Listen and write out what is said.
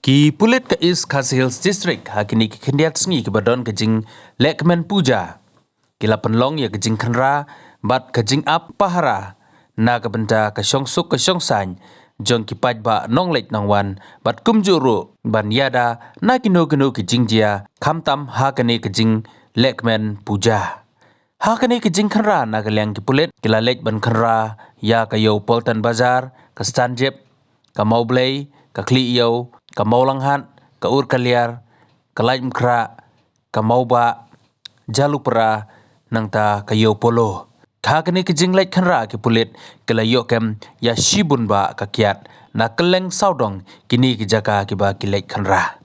Ki pulit ke East Khasi Hills District hakini ki kendiat sengi ke badon ke jing lekmen puja. Kila penlong ya ke jing kenra bat ke jing ap pahara na ke benda ke syong suk ke syong san jong ki paj ba nong lek nong wan bat kum juru ban yada na ki no ke jing jia kam tam hakini ke jing lekmen puja. Hakini ke jing kenra na ke liang ki pulit kila lek ban kenra ya ke yo Poltan Bazar ke Stanjep ke Maublay ke Kli yo ke Maulanghat, ke Urkaliar, ke Laim Kra, ke Mauba, Jalupra, nang ta ke Yo Polo. Hakini ke jinglek kenra ke pulit ke layo kem ya shibun ba ke kiat na keleng saudong kini ke jaka ke ba kilek kenra.